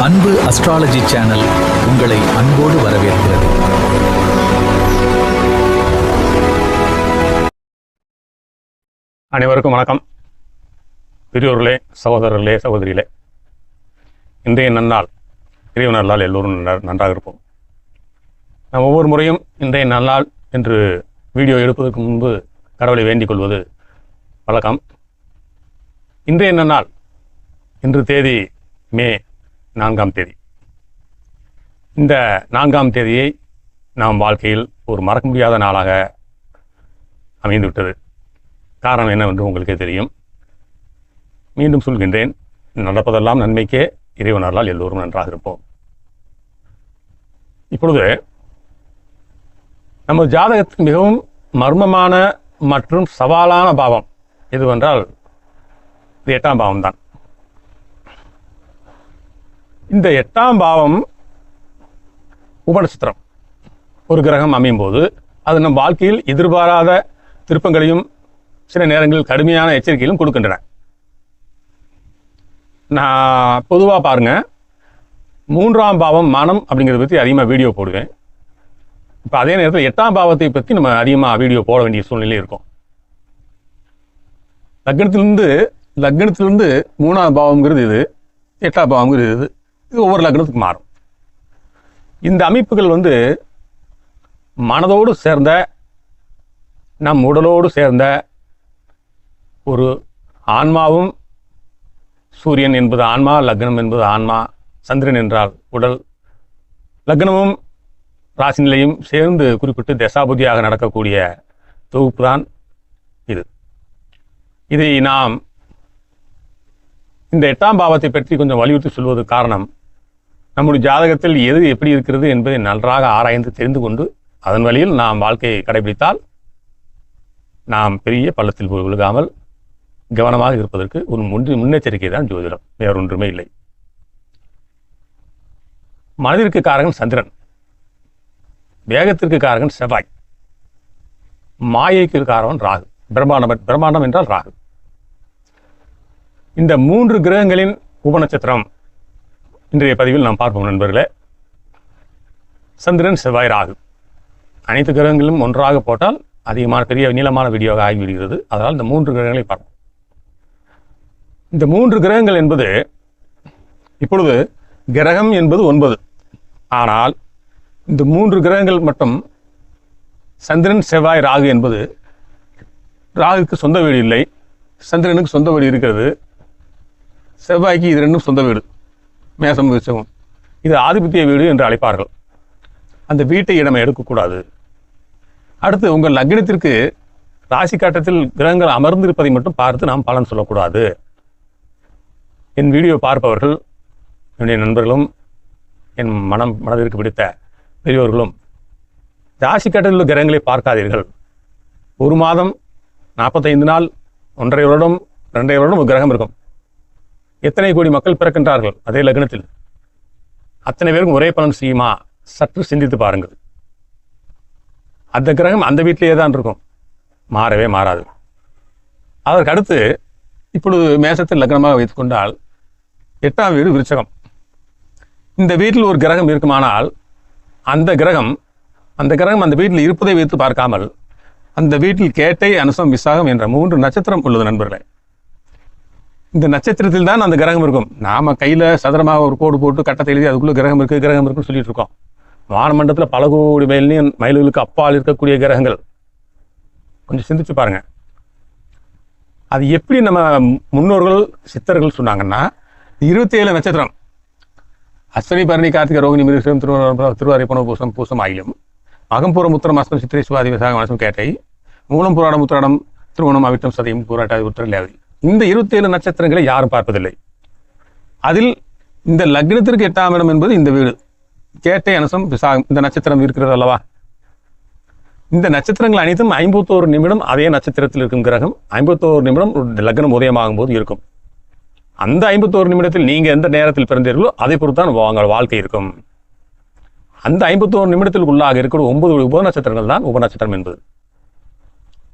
அன்பு astrology channel உங்களை அன்போடு வரவேற்கிறது. அனைவருக்கும் வணக்கம். பெரியோர்களே, சகோதரர்களே, சகோதரிகளே, இன்றைய நன்னாள் இறைவனர்களால் எல்லோரும் நன்றாக இருப்போம். நாம் ஒவ்வொரு முறையும் இன்றைய நன்னாள் என்று வீடியோ எடுப்பதற்கு முன்பு கடவுளை வேண்டிக் கொள்வது வழக்கம். இன்றைய நன்னாள், இன்று தேதி மே 4ஆம் தேதி. இந்த 4ஆம் தேதியை நாம் வாழ்க்கையில் ஒரு மறக்க முடியாத நாளாக அமைந்துவிட்டது. காரணம் என்னவென்று உங்களுக்கே தெரியும். மீண்டும் சொல்கின்றேன், நடப்பதெல்லாம் நன்மைக்கே, இறைவனர்களால் எல்லோரும் நன்றாக இருப்போம். இப்பொழுது நமது ஜாதகத்தில் மிகவும் மர்மமான மற்றும் சவாலான பாவம் எதுவென்றால் இது 8ஆம் பாவம் தான். இந்த 8ஆம் பாவம் உபநட்சத்திரம் ஒரு கிரகம் அமையும் போது அது நம் வாழ்க்கையில் எதிர்பாராத திருப்பங்களையும் சில நேரங்களில் கடுமையான எச்சரிக்கைகளும் கொடுக்கின்றன. நான் பொதுவாக பாருங்க, 3ஆம் பாவம் மனம் அப்படிங்கிறத பற்றி அதிகமாக வீடியோ போடுவேன். இப்போ அதே நேரத்தில் 8ஆம் பாவத்தை பற்றி நம்ம அதிகமாக வீடியோ போட வேண்டிய சூழ்நிலை இருக்கும். லக்னத்திலிருந்து 3ஆம் பாவம்ங்கிறது இது, 8ஆம் பாவம்ங்கிறது இது ஒவ்வொரு லக்னத்துக்கு மாறும். இந்த அமைப்புகள் மனதோடு சேர்ந்த, நம் உடலோடு சேர்ந்த ஒரு ஆன்மாவும், சூரியன் என்பது ஆன்மா, லக்னம் என்பது ஆன்மா, சந்திரன் என்றால் உடல், லக்னமும் ராசி நிலையும் சேர்ந்து குறிப்பிட்டு தசாபுதியாக நடக்கக்கூடிய தொகுப்பு தான் இது. இதை நாம் இந்த 8ஆம் பாவத்தை பற்றி கொஞ்சம் வலியுறுத்தி சொல்வது காரணம், நம்முடைய ஜாதகத்தில் எது எப்படி இருக்கிறது என்பதை நன்றாக ஆராய்ந்து தெரிந்து கொண்டு அதன் வழியில் நாம் வாழ்க்கையை கடைபிடித்தால் நாம் பெரிய பள்ளத்தில் விழுகாமல் கவனமாக இருப்பதற்கு ஒரு முன்னெச்சரிக்கை தான் ஜோதிடம், வேறொன்றுமே இல்லை. மனதிற்கு காரகன் சந்திரன், வேகத்திற்கு காரகன் செவ்வாய், மாயைக்கு காரகன் ராகு, பிரம்மாண்டம் என்றால் ராகு. இந்த 3 கிரகங்களின் உபநட்சத்திரம் இன்றைய பதிவில் நாம் பார்ப்போம் நண்பர்களே. சந்திரன், செவ்வாய், ராகு அனைத்து கிரகங்களும் ஒன்றாக போட்டால் அதிகமான பெரிய நீளமான வீடியோவாக ஆகிவிடுகிறது. அதனால் இந்த 3 கிரகங்களை பார்ப்போம். இந்த 3 கிரகங்கள் என்பது, இப்பொழுது கிரகம் என்பது 9. ஆனால் இந்த 3 கிரகங்கள் மட்டும் சந்திரன், செவ்வாய், ராகு என்பது, ராகுக்கு சொந்த வீடு இல்லை, சந்திரனுக்கு சொந்த வீடு இருக்கிறது, செவ்வாய்க்கு இது ரெண்டும் சொந்த வீடு, மேசம் விருச்சகம். இது ஆதிபத்திய வீடு என்று அழைப்பார்கள். அந்த வீட்டை நம்ம எடுக்கக்கூடாது. அடுத்து உங்கள் லக்னத்திற்கு ராசி கட்டத்தில் கிரகங்கள் அமர்ந்திருப்பதை மட்டும் பார்த்து நாம் பலன் சொல்லக்கூடாது. என் வீடியோ பார்ப்பவர்கள், என்னுடைய நண்பர்களும், என் மனதிற்கு பிடித்த பெரியோர்களும் ராசி கட்டத்தில் உள்ள கிரகங்களை பார்க்காதீர்கள். ஒரு மாதம் 45 நாள், 1.5 வருடம், 2.5 வருடம் ஒரு கிரகம் இருக்கும். எத்தனை கோடி மக்கள் பிறக்கின்றார்கள் அதே லக்னத்தில். அத்தனை பேருக்கும் ஒரே பலன் செய்யுமா? சற்று சிந்தித்து பாருங்கள். அந்த கிரகம் அந்த வீட்டிலேயே தான் இருக்கும், மாறவே மாறாது. அதற்கு அடுத்து இப்பொழுது மேசத்தில் லக்னமாக வைத்துக்கொண்டால் 8ஆம் வீடு விருச்சகம். இந்த வீட்டில் ஒரு கிரகம் இருக்குமானால் அந்த கிரகம் அந்த வீட்டில் இருப்பதை வைத்து பார்க்காமல் அந்த வீட்டில் கேட்டை, அனுசம், விசாகம் என்ற 3 நட்சத்திரம் உள்ளது நண்பர்களே. இந்த நட்சத்திரத்தில் தான் அந்த கிரகம் இருக்கும். நாம கையில சதுரமாக ஒரு கோடு போட்டு கட்டத்தை எழுதி அதுக்குள்ள கிரகம் இருக்குன்னு சொல்லிட்டு இருக்கோம். வானமண்டலத்தில் பல கோடி மைல்களுக்கு அப்பால் இருக்கக்கூடிய கிரகங்கள். கொஞ்சம் சிந்திச்சு பாருங்க. அது எப்படி நம்ம முன்னோர்கள் சித்தர்கள் சொன்னாங்கன்னா, 27 நட்சத்திரம், அஸ்வினி, பரணி, கார்த்திகை, ரோகிணி, மிருகம், திருவாதிரை, புனர்பூசம், பூசம், ஆயிலம், மகம்பூரம், உத்திரம், அஸ்தம், சித்திரை, சுவாதி, விசாகம், மனசம், கேட்டை, மூலம், புராடம், உத்திராடம், திருவோணம், அவிட்டம், சதயம், பூராட்டாதி, உத்திரம், லேவதி. இந்த 27 நட்சத்திரங்களை யாரும் பார்ப்பதில்லை. அதில் இந்த லக்னத்திற்கு 8ஆம் இடம் என்பது இந்த வீடு, கேட்டை, அனுசம், விசாகம், இந்த நட்சத்திரம் இருக்கிறது அல்லவா. இந்த நட்சத்திரங்கள் அனைத்தும் 51 நிமிடம் அதே நட்சத்திரத்தில் இருக்கும் கிரகம் 51 நிமிடம் லக்னம் உதயமாகும் போது இருக்கும். அந்த 51 நிமிடத்தில் நீங்க எந்த நேரத்தில் பிறந்தீர்களோ அதை பொறுத்தான் உங்கள் வாழ்க்கை இருக்கும். அந்த 51 நிமிடத்தில் உள்ளாக இருக்கிற 9 உபநட்சத்திரங்கள் தான் உபநட்சத்திரம் என்பது.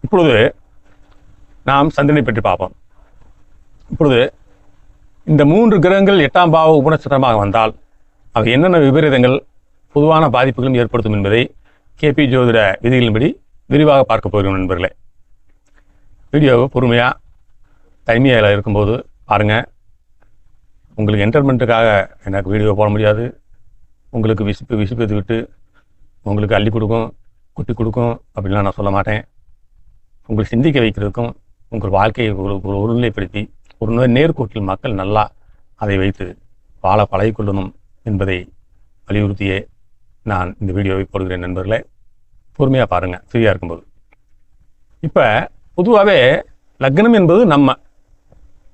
இப்பொழுது நாம் சந்திரனை பற்றி பார்ப்போம். இப்பொழுது இந்த 3 கிரகங்கள் 8ஆம் பாவ உபநட்சத்திரமாக வந்தால் அவை என்னென்ன விபரீதங்கள் பொதுவான பாதிப்புகளும் ஏற்படுத்தும் என்பதை கேபி ஜோதிட விதிகளின்படி விரிவாக பார்க்க போகிறோம் நண்பர்களே. வீடியோவை பொறுமையாக தனிமையில் இருக்கும்போது பாருங்கள். உங்களுக்கு என்டர்மெண்ட்டுக்காக எனக்கு வீடியோ போட முடியாது. உங்களுக்கு விசிப்பது விட்டு உங்களுக்கு அள்ளி கொடுக்கும், குட்டி கொடுக்கும் அப்படின்லாம் நான் சொல்ல மாட்டேன். உங்களுக்கு சிந்திக்க வைக்கிறதுக்கும் உங்கள் வாழ்க்கையை ஒரு ஒருநிலைப்படுத்தி ஒரு நேர்கோட்டில் மக்கள் நல்லா அதை வைத்து வாழ பழகிக்கொள்ளணும் என்பதை வலியுறுத்தியே நான் இந்த வீடியோவை போடுகிறேன் நண்பர்களே. பொறுமையாக பாருங்கள் ஃப்ரீயாக இருக்கும்போது. இப்போ பொதுவாகவே லக்னம் என்பது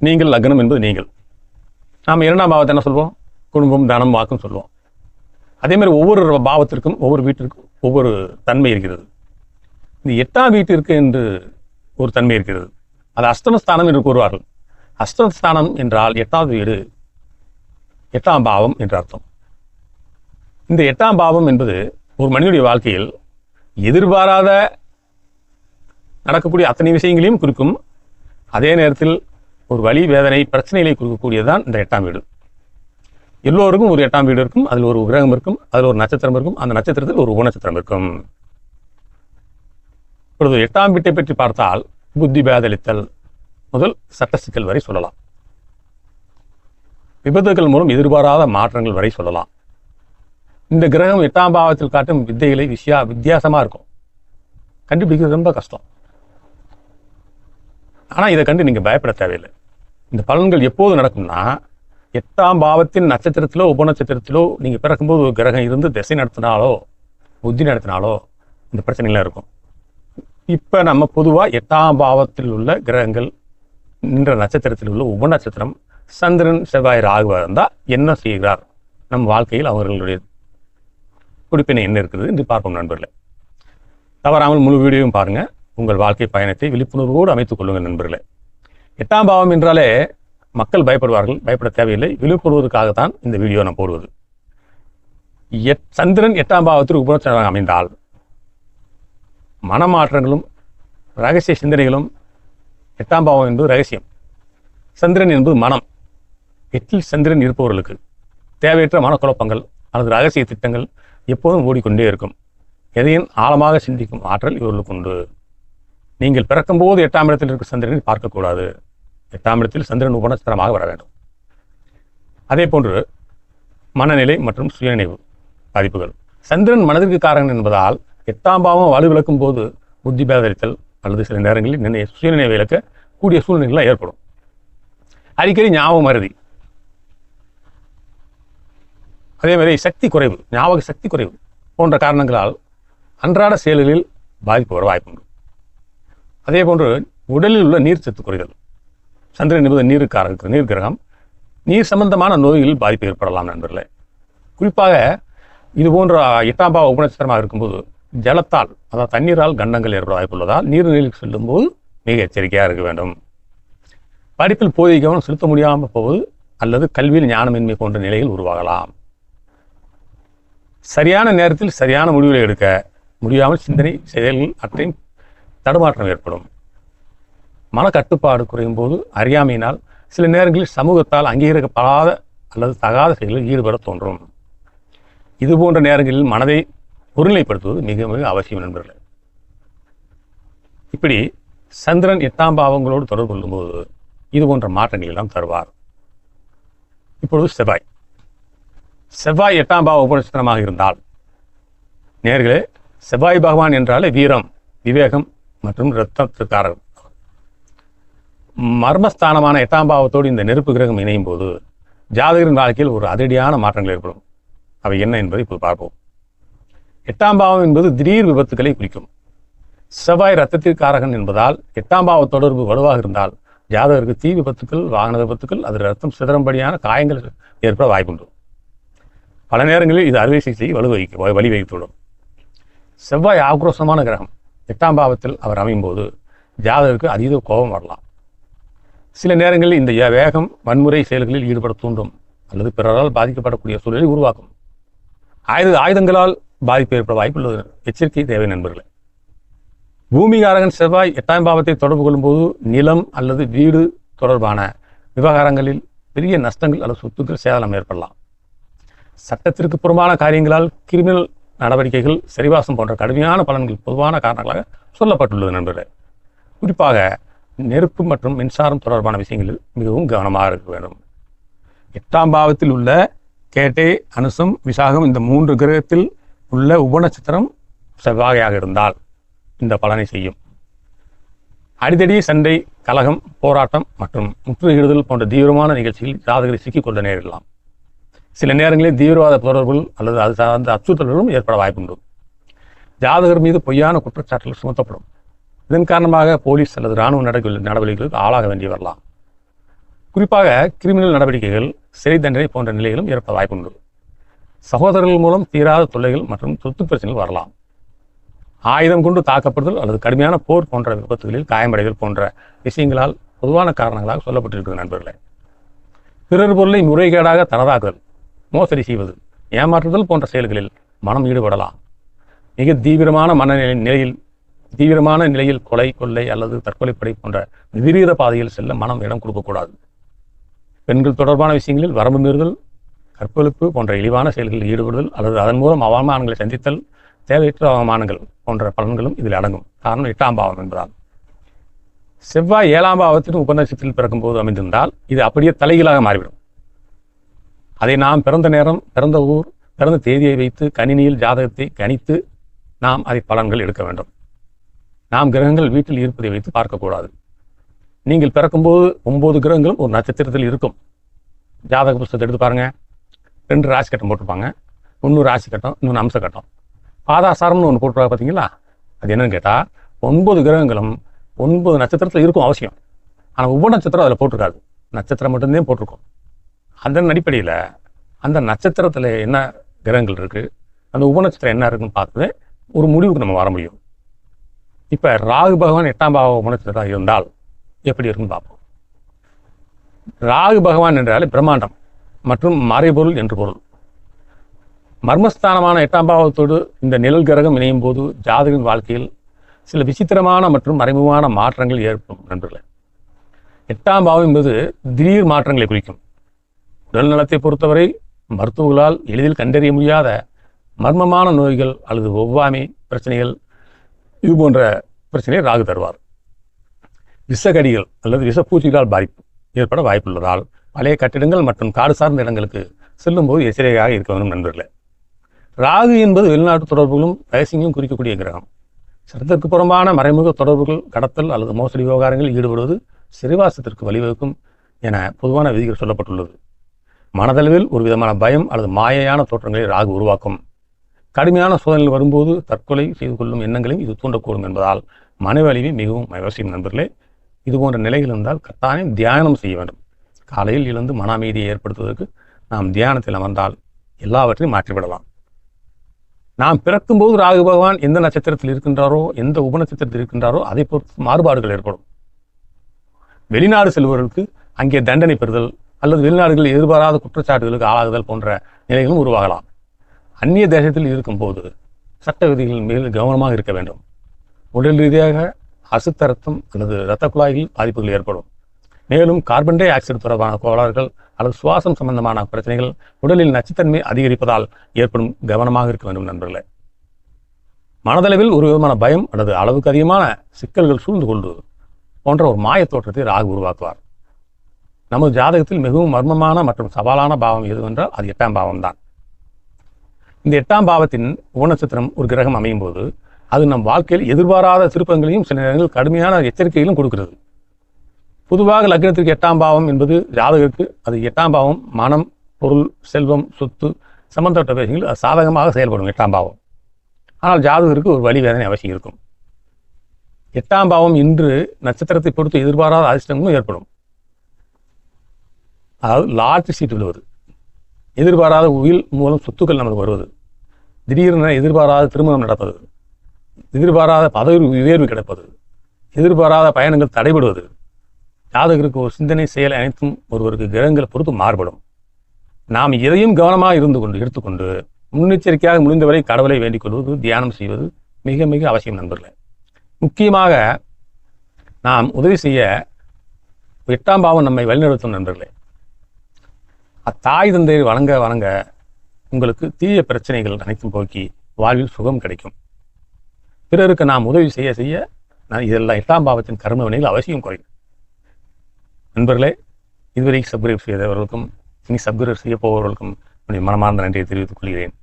நீங்கள் லக்னம் என்பது நீங்கள். நாம் 2ஆம் பாவத்தை என்ன சொல்வோம்? குடும்பம், தனம், வாக்குன்னு சொல்லுவோம். அதே மாதிரி ஒவ்வொரு பாவத்திற்கும் ஒவ்வொரு வீட்டிற்கும் ஒவ்வொரு தன்மை இருக்கிறது. இந்த 8ஆம் வீட்டிற்கு என்று ஒரு தன்மை இருக்கிறது. அது அஷ்டமஸ்தானம் என்று கூறுவார்கள். அஷ்டமஸ்தானம் என்றால் 8வது வீடு, 8ஆம் பாவம் என்று அர்த்தம். இந்த 8ஆம் பாவம் என்பது ஒரு மனிதனுடைய வாழ்க்கையில் எதிர்பாராத நடக்கக்கூடிய அத்தனை விஷயங்களையும் குறிக்கும். அதே நேரத்தில் ஒரு வலி, வேதனை, பிரச்சனைகளை குறிக்கக்கூடியதுதான் இந்த 8ஆம் வீடு. எல்லோருக்கும் ஒரு 8ஆம் வீடு இருக்கும். அதில் ஒரு கிரகம் இருக்கும், அதில் ஒரு நட்சத்திரம் இருக்கும், அந்த நட்சத்திரத்தில் ஒரு உபநட்சத்திரம் இருக்கும். இப்பொழுது 8ஆம் வீட்டை பற்றி பார்த்தால் புத்தி பேதளித்தல் முதல் சட்ட சிக்கல் வரை சொல்லலாம். விபத்துகள் மூலம் எதிர்பாராத மாற்றங்கள் வரை சொல்லலாம். இந்த கிரகம் 8ஆம் பாவத்தில் காட்டும் வித்தைகளை வித்தியாசமாக இருக்கும். கண்டுபிடிக்கிறது ரொம்ப கஷ்டம். ஆனால் இதை கண்டு நீங்கள் பயப்பட தேவையில்லை. இந்த பலன்கள் எப்போது நடக்கும்னா 8ஆம் பாவத்தின் நட்சத்திரத்திலோ உபநட்சத்திரத்திலோ நீங்கள் பிறக்கும்போது ஒரு கிரகம் இருந்து திசை நடத்தினாலோ புத்தி நடத்தினாலோ இந்த பிரச்சனைலாம் இருக்கும். இப்போ நம்ம பொதுவாக 8ஆம் பாவத்தில் உள்ள கிரகங்கள் நின்ற நட்சத்திரத்தில் உள்ள உபநட்சத்திரம் சந்திரன், செவ்வாய், ராகுவாக இருந்தால் என்ன செய்கிறார் நம் வாழ்க்கையில் அவர்களுடைய குடிப்பினை என்ன இருக்குது என்று பார்ப்போம் நண்பர்களே. தவறாமல் முழு வீடியோவும் பாருங்கள். உங்கள் வாழ்க்கை பயணத்தை விழிப்புணர்வோடு அமைத்துக் கொள்ளுங்கள் நண்பர்களே. 8ஆம் பாவம் என்றாலே மக்கள் பயப்படுவார்கள். பயப்பட தேவையில்லை. விழிப்புணர்வதற்காகத்தான் இந்த வீடியோ நான் போடுவது. சந்திரன் 8ஆம் பாவத்தில் உபநட்சத்திரமாக அமைந்தால் மனமாற்றங்களும் ரகசிய சிந்தனைகளும், 8ஆம் பாவம் என்பது ரகசியம், சந்திரன் என்பது மனம். 8இல் சந்திரன் இருப்பவர்களுக்கு தேவையற்ற மனக்குழப்பங்கள் அல்லது ரகசிய திட்டங்கள் எப்போதும் ஓடிக்கொண்டே இருக்கும். எதையும் ஆழமாக சிந்திக்கும் ஆற்றல் இவர்களுக்கு உண்டு. நீங்கள் பிறக்கும்போது 8ஆம் இடத்தில் இருக்கிற சந்திரனை பார்க்கக்கூடாது. 8ஆம் இடத்தில் சந்திரன் உபநட்சத்திரமாக வர வேண்டும். அதே போன்று மனநிலை மற்றும் சுயநினைவு பாதிப்புகள். சந்திரன் மனதிற்கு காரகன் என்பதால் 8ஆம் பாவம் வலுவிழக்கும் போது புத்தி பேதளித்தல் அல்லது சில நேரங்களில் சுயநினைவு இழக்க கூடிய சூழ்நிலைகள் ஏற்படும். அடிக்கடி ஞாபகம் மறதி, அதே மாதிரி சக்தி குறைவு, ஞாபக சக்தி குறைவு போன்ற காரணங்களால் அன்றாட செயல்களில் பாதிப்பு வர வாய்ப்புண்டு. அதே போன்று உடலில் உள்ள நீர் சத்து குறைதல். சந்திரன் என்பது நீர் கிரகம். நீர் சம்பந்தமான நோய்களில் பாதிப்பு ஏற்படலாம் நண்பர்களே. குறிப்பாக இது போன்ற 8ஆம் பாவ உபநட்சத்திரமாக இருக்கும்போது ஜலத்தால், அதாவது தண்ணீரால் கண்டங்கள் ஏற்பட வாய்ப்புள்ளதால் நீர்நிலைக்கு செல்லும் போது மிக எச்சரிக்கையாக இருக்க வேண்டும். படிப்பில் போதிய கவனம் செலுத்த முடியாமல் போவது அல்லது கல்வியில் ஞானமின்மை போன்ற நிலைகள் உருவாகலாம். சரியான நேரத்தில் சரியான முடிவுகளை எடுக்க முடியாமல் சிந்தனை செயல்கள் அற்றையும் தடுமாற்றம் ஏற்படும். மனக்கட்டுப்பாடு குறையும் போது அறியாமையினால் சில நேரங்களில் சமூகத்தால் அங்கீகரிக்கப்படாத அல்லது தகாத செயல்களில் ஈடுபட தோன்றும். இது போன்ற நேரங்களில் மனதை ஒருநிலைப்படுத்துவது மிக மிக அவசியம் நண்பர்களே. இப்படி சந்திரன் 8ஆம் பாவங்களோடு தொடர்பு கொள்ளும்போது இது போன்ற மாற்றங்கள் எல்லாம் தருவார். இப்பொழுது செவ்வாய் 8ஆம் பாவ உபநட்சத்திரமாக இருந்தால், நேர்களே, செவ்வாய் பகவான் என்றாலே வீரம், விவேகம் மற்றும் இரத்தத்துக்காரர். மர்மஸ்தானமான 8ஆம் பாவத்தோடு இந்த நெருப்பு கிரகம் இணையும் போது ஜாதகரின் வாழ்க்கையில் ஒரு அதிரடியான மாற்றங்கள் ஏற்படும். அவை என்ன என்பதை இப்போது பார்ப்போம். 8ஆம் பாவம் என்பது திடீர் விபத்துக்களை குறிக்கும். செவ்வாய் இரத்தத்திற்காரகன் என்பதால் 8ஆம் பாவ தொடர்பு வலுவாக இருந்தால் ஜாதகருக்கு தீ விபத்துக்கள், வாகன விபத்துக்கள், அது ரத்தம் சிதறம்படியான காயங்கள் ஏற்பட வாய்ப்புண்டு. பல நேரங்களில் இது அறுவை சிகிச்சையை வழிவகுத்துவிடும். செவ்வாய் ஆக்ரோஷமான கிரகம். 8ஆம் பாவத்தில் அவர் அமையும் போது ஜாதகருக்கு அதீத கோபம் வரலாம். சில நேரங்களில் இந்த வேகம் வன்முறை செயல்களில் ஈடுபட தூண்டும் அல்லது பிறரால் பாதிக்கப்படக்கூடிய சூழலை உருவாக்கும். ஆயுதங்களால் பாதிப்பு ஏற்பட வாய்ப்புள்ளது. எச்சரிக்கை தேவை நண்பர்களே. பூமிகாரகன் செவ்வாய் 8ஆம் பாவத்தை தொடர்பு கொள்ளும்போது நிலம் அல்லது வீடு தொடர்பான விவகாரங்களில் பெரிய நஷ்டங்கள் அல்லது சொத்துக்கள் சேதம் ஏற்படலாம். சட்டத்திற்கு புறம்பான காரியங்களால் கிரிமினல் நடவடிக்கைகள், சிறைவாசம் போன்ற கடுமையான பலன்கள் பொதுவான காரணங்களாக சொல்லப்பட்டுள்ளது நண்பர்களே. குறிப்பாக நெருப்பு மற்றும் மின்சாரம் தொடர்பான விஷயங்களில் மிகவும் கவனமாக இருக்க வேண்டும். 8ஆம் பாவத்தில் உள்ள கேட்டை, அனுசம், விசாகம் இந்த 3 கிரகத்தில் உள்ள உபநட்சத்திரம் செவ்வாயாக இருந்தால் இந்த பலனை செய்யும். அடிதடி, சண்டை, கலகம், போராட்டம் மற்றும் முற்றுகையிடுதல் போன்ற தீவிரமான நிகழ்ச்சிகளில் ஜாதகரை சிக்கிக்கொள்ள நேரிடலாம். சில நேரங்களில் தீவிரவாத தொடர்புகள் அல்லது அது சார்ந்த அச்சுறுத்தல்களும் ஏற்பட வாய்ப்புண்டு. ஜாதகர் மீது பொய்யான குற்றச்சாட்டுகள் சுமத்தப்படும். இதன் காரணமாக போலீஸ் அல்லது இராணுவ நடவடிக்கைகளுக்கு ஆளாக வேண்டி வரலாம். குறிப்பாக கிரிமினல் நடவடிக்கைகள், சிறை தண்டனை போன்ற நிலைகளும் ஏற்பட வாய்ப்புண்டு. சகோதரர்கள் மூலம் தீராத தொல்லைகள் மற்றும் சொத்து பிரச்சனைகள் வரலாம். ஆயுதம் கொண்டு தாக்கப்படுதல் அல்லது கடுமையான போர் போன்ற விபத்துகளில் காயமடைதல் போன்ற விஷயங்களால் பொதுவான காரணங்களாக சொல்லப்பட்டிருக்கிறது நண்பர்களே. பிறர் பொருளை முறைகேடாக தனதாக்குதல், மோசடி செய்வது, ஏமாற்றுதல் போன்ற செயல்களில் மனம் ஈடுபடலாம். மிக தீவிரமான நிலையில் கொலை, கொள்ளை அல்லது தற்கொலைப்படை போன்ற விபரீத பாதையில் செல்ல மனம் இடம் கொடுக்கக்கூடாது. பெண்கள் தொடர்பான விஷயங்களில் வரம்பு மீறுதல், கற்பழிப்பு போன்ற இழிவான செயல்களில் ஈடுபடுதல் அல்லது அதன் மூலம் அவமானங்களை சந்தித்தல், தேவையற்ற அவமானங்கள் போன்ற பலன்களும் இதில் அடங்கும். காரணம் 8ஆம் பாவம் என்பதால். செவ்வாய் 7ஆம் பாவத்தின் உபநட்சத்திரத்தில் பிறக்கும்போது அமைந்திருந்தால் இது அப்படியே தலைகீழாக மாறிவிடும். அதை நாம் பிறந்த நேரம், பிறந்த ஊர், பிறந்த தேதியை வைத்து கணினியில் ஜாதகத்தை கணித்து நாம் அதை பலன்கள் எடுக்க வேண்டும். நாம் கிரகங்கள் வீட்டில் இருப்பதை வைத்து பார்க்கக்கூடாது. நீங்கள் பிறக்கும்போது 9 கிரகங்களும் ஒரு நட்சத்திரத்தில் இருக்கும். ஜாதக புஸ்தகத்தை எடுத்து பாருங்க. 2 ராசி கட்டம் போட்டிருப்பாங்க. 1 ராசி கட்டம், இன்னொன்று அம்ச கட்டம். பாதாசாரம்னு ஒன்று போட்டுருவாங்க பார்த்தீங்களா? அது என்னன்னு கேட்டால் 9 கிரகங்களும் 9 நட்சத்திரத்தில் இருக்கும் அவசியம். ஆனால் உபநட்சத்திரம் அதில் போட்டிருக்காது. நட்சத்திரம் மட்டும்தான் போட்டிருக்கும். அதன் அடிப்படையில் அந்த நட்சத்திரத்தில் என்ன கிரகங்கள் இருக்குது, அந்த உபநட்சத்திரம் என்ன இருக்குன்னு பார்த்து ஒரு முடிவுக்கு நம்ம வர முடியும். இப்போ ராகு பகவான் 8ஆம் பாவ உபநட்சத்திரம் இருந்தால் எப்படி இருக்குன்னு பார்ப்போம். ராகு பகவான் என்றாலே பிரம்மாண்டம் மற்றும் மறைபொருள் என்று பொருள். மர்மஸ்தானமான 8ஆம் பாவத்தோடு இந்த நிழல் கிரகம் இணையும் போது ஜாதகத்தின் வாழ்க்கையில் சில விசித்திரமான மற்றும் மறைமுகமான மாற்றங்கள் ஏற்படும் நண்பர்களே. 8ஆம் பாவம் என்பது திடீர் மாற்றங்களை குறிக்கும். உடல் நலத்தை பொறுத்தவரை மருத்துவர்களால் எளிதில் கண்டறிய முடியாத மர்மமான நோய்கள் அல்லது ஒவ்வாமை பிரச்சனைகள், இது போன்ற பிரச்சனையை ராகு தருவார். விஷக்கடிகள் அல்லது விஷப்பூச்சிகளால் பாதிப்பு ஏற்பட வாய்ப்புள்ளதால் பழைய கட்டிடங்கள் மற்றும் காடு சார்ந்த இடங்களுக்கு செல்லும்போது எச்சரிக்கையாக இருக்க வேண்டும் நண்பர்களே. ராகு என்பது வெளிநாட்டு தொடர்புகளும் ரகசியங்களும் குறிக்கக்கூடிய கிரகம். சட்டத்திற்கு புறம்பான மறைமுக தொடர்புகள், கடத்தல் அல்லது மோசடி விவகாரங்களில் ஈடுபடுவது சிறைவாசத்திற்கு வழிவகுக்கும் என பொதுவான விதிகள் சொல்லப்பட்டுள்ளது. மனதளவில் ஒரு விதமான பயம் அல்லது மாயையான தோற்றங்களை ராகு உருவாக்கும். கடுமையான சோதனைகள் வரும்போது தற்கொலை செய்து கொள்ளும் எண்ணங்களையும் இது தூண்டக்கூடும் என்பதால் மனவலிமை மிகவும் அவசியம் நண்பர்களே. இதுபோன்ற நிலைகள் இருந்தால் கட்டாயம் தியானம் செய்ய வேண்டும். காலையில் எழுந்து மன அமைதியை ஏற்படுத்துவதற்கு நாம் தியானத்தில் அமர்ந்தால் எல்லாவற்றையும் மாற்றிவிடலாம். நாம் பிறக்கும்போது ராகு பகவான் எந்த நட்சத்திரத்தில் இருக்கின்றாரோ, எந்த உபநட்சத்திரத்தில் இருக்கின்றாரோ அதை பொறுத்து மாறுபாடுகள் ஏற்படும். வெளிநாடு செல்பவர்களுக்கு அங்கே தண்டனை பெறுதல் அல்லது வெளிநாடுகளில் எதிர்பாராத குற்றச்சாட்டுகளுக்கு ஆளாகுதல் போன்ற நிலைகளும் உருவாகலாம். அந்நிய தேசத்தில் இருக்கும்போது சட்ட விதிகள் மிக கவனமாக இருக்க வேண்டும். உடல் ரீதியாக அசுத்த ரத்தம் அல்லது இரத்த குழாய்களில் பாதிப்புகள் ஏற்படும். மேலும் கார்பன் டை ஆக்சைடு தொடர்பான கோளாறுகள் அல்லது சுவாசம் சம்பந்தமான பிரச்சனைகள் உடலில் நச்சுத்தன்மை அதிகரிப்பதால் ஏற்படும். கவனமாக இருக்க வேண்டும் நண்பர்களே. மனதளவில் ஒரு விதமான பயம் அல்லது அளவுக்கு அதிகமான சிக்கல்கள் சூழ்ந்து கொண்டு போன்ற ஒரு மாய தோற்றத்தை ராகு உருவாக்குவார். நமது ஜாதகத்தில் மிகவும் மர்மமான மற்றும் சவாலான பாவம் எதுவென்றால் அது 8ஆம் பாவம் தான். இந்த 8ஆம் பாவத்தின் உபநட்சத்திரம் ஒரு கிரகம் அமையும் போது அது நம் வாழ்க்கையில் எதிர்பாராத திருப்பங்களையும் சில நேரங்களில் கடுமையான எச்சரிக்கைகளும் கொடுக்கிறது. பொதுவாக லக்னத்திற்கு 8ஆம் பாவம் என்பது ஜாதகருக்கு அது 8ஆம் பாவம் மனம், பொருள், செல்வம், சொத்து சம்பந்தப்பட்ட விஷயங்கள் அது சாதகமாக செயல்படும் 8ஆம் பாவம். ஆனால் ஜாதகருக்கு ஒரு வழி வேதனை அவசியம் இருக்கும். 8ஆம் பாவம் இன்று நட்சத்திரத்தை பொறுத்து எதிர்பாராத அதிர்ஷ்டங்களும் ஏற்படும். அதாவது லாட்ரி சீட்டு விழுவது, எதிர்பாராத உயில் மூலம் சொத்துக்கள் நமக்கு வருவது, திடீரென எதிர்பாராத திருமணம் நடப்பது, எதிர்பாராத பதவி உயர்வு கிடைப்பது, எதிர்பாராத பயணங்கள் தடைபடுவது. ஜாதகருக்கு ஒரு சிந்தனை செயல் அனைத்தும் ஒருவருக்கு கிரகங்களை பொறுத்து மாறுபடும். நாம் எதையும் கவனமாக எடுத்துக்கொண்டு முன்னெச்சரிக்கையாக முடிந்தவரை கடவுளை வேண்டிக் கொள்வது, தியானம் செய்வது மிக மிக அவசியம் நண்பர்களே. முக்கியமாக நாம் உதவி செய்ய 8ஆம் பாவம் நம்மை வழிநடத்தும் நண்பர்களே. அத்தாய் தந்தை வணங்க வணங்க உங்களுக்கு தீய பிரச்சனைகள் அனைத்தும் போக்கி வாழ்வில் சுகம் கிடைக்கும். பிறருக்கு நாம் உதவி செய்ய செய்ய இதெல்லாம் 8ஆம் பாவத்தின் கர்ம வினைகள் அவசியம் குறையும். நண்பர்களே, இதுவரை சப்ஸ்கிரைப் செய்தவர்களுக்கும் இனி சப்ஸ்கிரைப் செய்ய போபவர்களுக்கும் என்னுடைய மனமார்ந்த நன்றியை தெரிவித்துக் கொள்கிறேன்.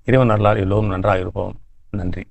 இறைவன் அருளால் எல்லோரும் நன்றாக இருப்போம். நன்றி.